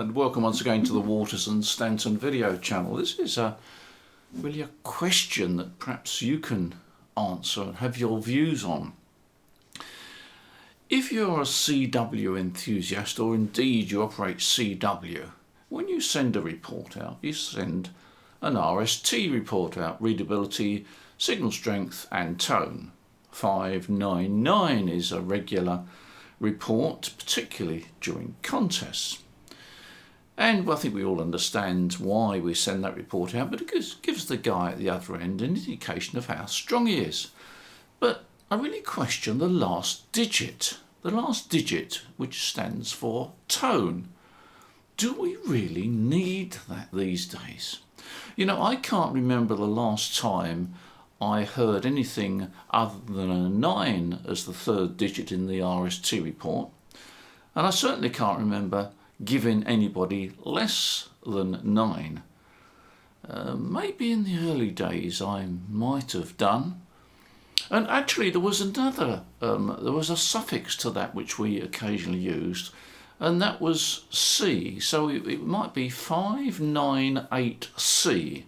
and welcome once again to the Waters and Stanton video channel. This is really a question that perhaps you can answer and have your views on. If you're a CW enthusiast, or indeed you operate CW, when you send a report out, you send an RST report out: readability, signal strength and tone. 599 is a regular report, particularly during contests. And I think we all understand why we send that report out, but it gives the guy at the other end an indication of how strong he is. But I really question the last digit which stands for tone. Do we really need that these days? You know, I can't remember the last time I heard anything other than a 9 as the third digit in the RST report, and I certainly can't remember giving anybody less than 9. Maybe in the early days I might have done. And actually there was another, there was a suffix to that which we occasionally used, and that was C. So it might be 598C.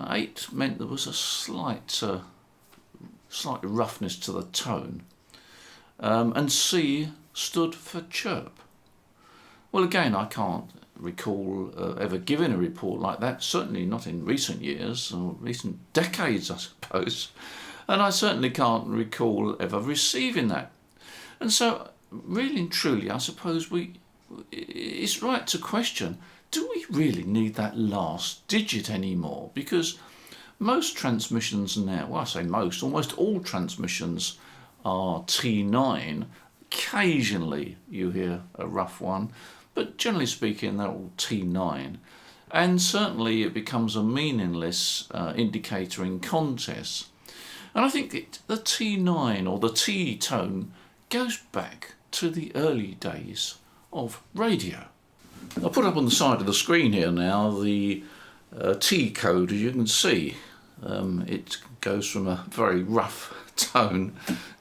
8 meant there was a slight roughness to the tone, and C stood for chirp. Well, again, I can't recall ever giving a report like that, certainly not in recent years or recent decades, I suppose, and I certainly can't recall ever receiving that. And so, really and truly, I suppose it's right to question, do we really need that last digit anymore? Because most transmissions now, well, I say most, almost all transmissions are T9. Occasionally you hear a rough one, but generally speaking they're all T9. And certainly it becomes a meaningless indicator in contests. And I think the T9 or the T tone goes back to the early days of radio. I'll put up on the side of the screen here now the T code. As you can see, it goes from a very rough tone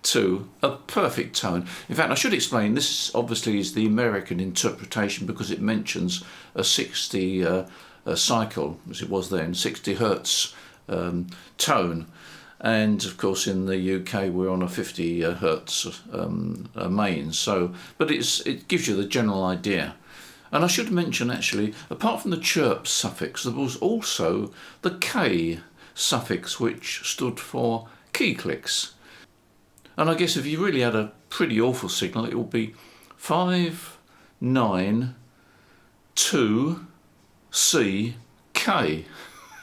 to a perfect tone. In fact, I should explain, this obviously is the American interpretation because it mentions a 60 cycle, as it was then, 60 hertz tone. And of course in the UK we're on a 50 hertz main, so but it gives you the general idea. And I should mention, actually, apart from the chirp suffix, there was also the K suffix, which stood for key clicks. And I guess if you really had a pretty awful signal, it would be 592CK.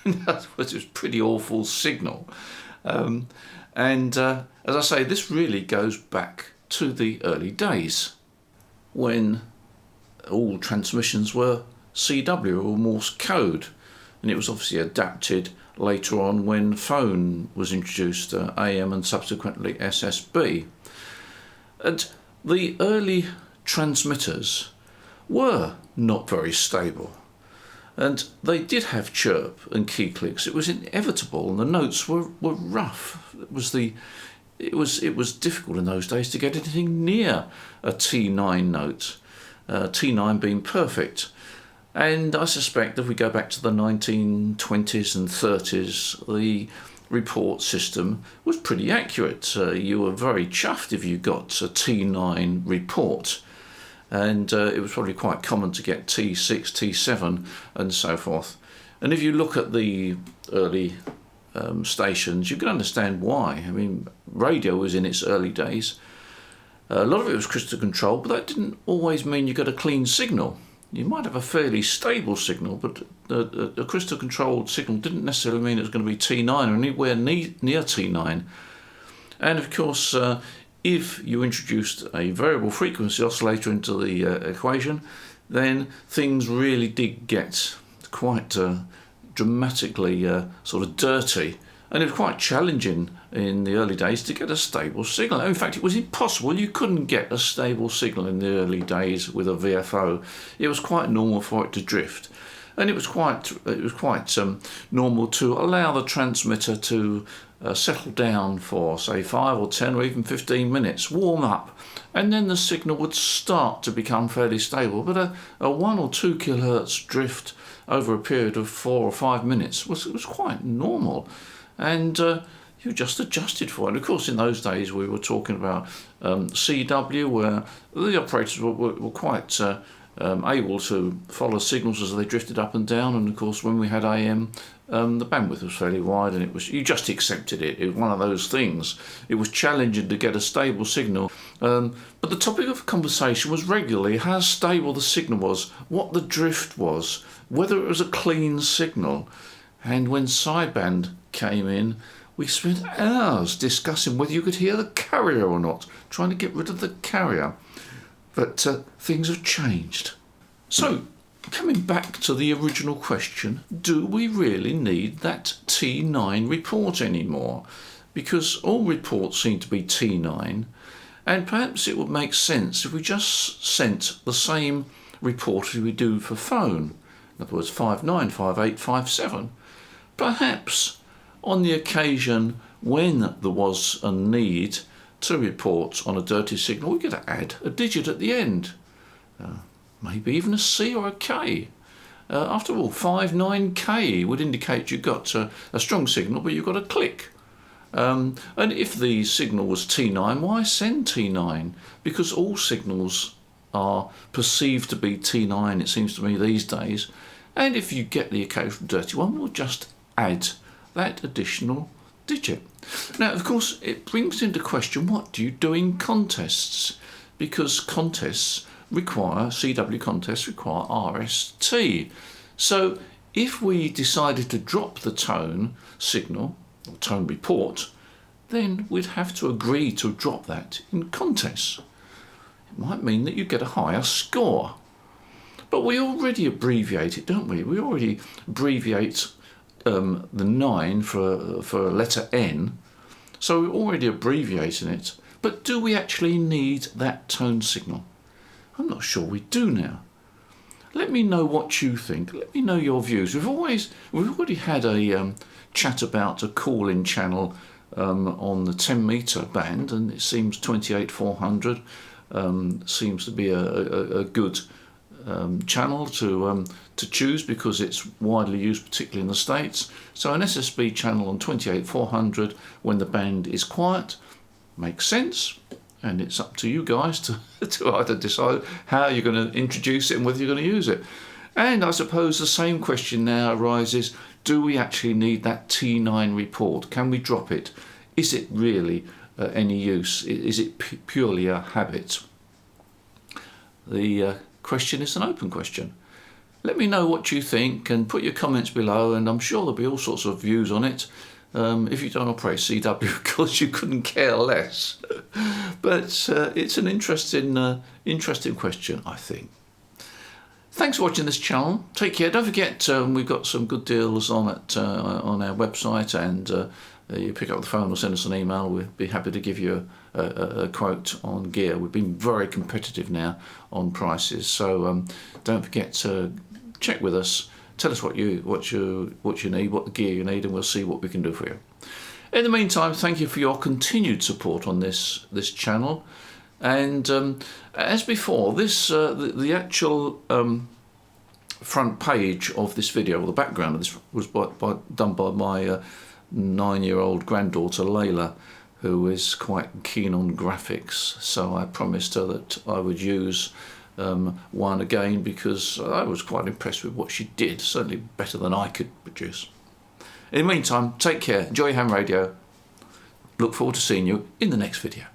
In other words, it was a pretty awful signal. As I say, this really goes back to the early days when all transmissions were CW or Morse code, and it was obviously adapted later on when phone was introduced, AM and subsequently SSB. And the early transmitters were not very stable, and they did have chirp and key clicks. It was inevitable, and the notes were rough. It was difficult in those days to get anything near a T9 note. T9 being perfect. And I suspect if we go back to the 1920s and 30s, the report system was pretty accurate. You were very chuffed if you got a T9 report, and it was probably quite common to get T6, T7 and so forth. And if you look at the early stations, you can understand why. I mean, radio was in its early days. A lot of it was crystal controlled, but that didn't always mean you got a clean signal. You might have a fairly stable signal, but a crystal controlled signal didn't necessarily mean it was going to be T9 or anywhere near T9. And of course, if you introduced a variable frequency oscillator into the equation, then things really did get quite dramatically sort of dirty. And it was quite challenging in the early days to get a stable signal. In fact, it was impossible. You couldn't get a stable signal in the early days with a VFO. It was quite normal for it to drift. And it was quite normal to allow the transmitter to settle down for say 5 or 10 or even 15 minutes, warm up, and then the signal would start to become fairly stable. But a 1 or 2 kilohertz drift over a period of 4 or 5 minutes was quite normal, and you just adjusted for it. And of course, in those days we were talking about CW, where the operators were quite able to follow signals as they drifted up and down. And of course, when we had AM, the bandwidth was fairly wide, and you just accepted it. It was one of those things. It was challenging to get a stable signal, but the topic of conversation was regularly how stable the signal was, what the drift was, whether it was a clean signal. And when sideband came in, we spent hours discussing whether you could hear the carrier or not, trying to get rid of the carrier. But things have changed. So, coming back to the original question, do we really need that T9 report anymore? Because all reports seem to be T9, and perhaps it would make sense if we just sent the same report as we do for phone. In other words, 59, 58, 57. Perhaps on the occasion when there was a need to report on a dirty signal, we could add a digit at the end. Maybe even a C or a K. After all, 59K would indicate you got a strong signal, but you got a click. And if the signal was T9, why send T9? Because all signals are perceived to be T9, it seems to me, these days. And if you get the occasional dirty one, we'll just add that additional digit. Now, of course, it brings into question, what do you do in contests? Because contests require, CW contests require RST. So if we decided to drop the tone signal, or tone report, then we'd have to agree to drop that in contests. It might mean that you get a higher score. But we already abbreviate it, don't we? We already abbreviate the 9 for a letter N, so we're already abbreviating it. But do we actually need that tone signal? I'm not sure we do now. Let me know what you think. Let me know your views. We've already had a chat about a call-in channel on the 10-metre band, and it seems 28-400 seems to be a good channel to choose, because it's widely used, particularly in the States. So an SSB channel on 28-400 when the band is quiet makes sense, and it's up to you guys to either decide how you're going to introduce it and whether you're going to use it. And I suppose the same question now arises, do we actually need that T9 report? Can we drop it? Is it really any use? Is it purely a habit? The question is an open question. Let me know what you think and put your comments below, and I'm sure there'll be all sorts of views on it. If you don't operate CW, of course you couldn't care less. But it's an interesting question, I think. Thanks for watching this channel. Take care. Don't forget, we've got some good deals on our website, and you pick up the phone or send us an email. We'd be happy to give you a quote on gear. We've been very competitive now on prices, so don't forget to check with us. Tell us what you need, what the gear you need, and we'll see what we can do for you. In the meantime, thank you for your continued support on this channel. And as before, the actual front page of this video, or the background of this, was done by my 9-year-old granddaughter Layla, who is quite keen on graphics. So I promised her that I would use one again, because I was quite impressed with what she did, certainly better than I could produce. In the meantime, take care, enjoy ham radio. Look forward to seeing you in the next video.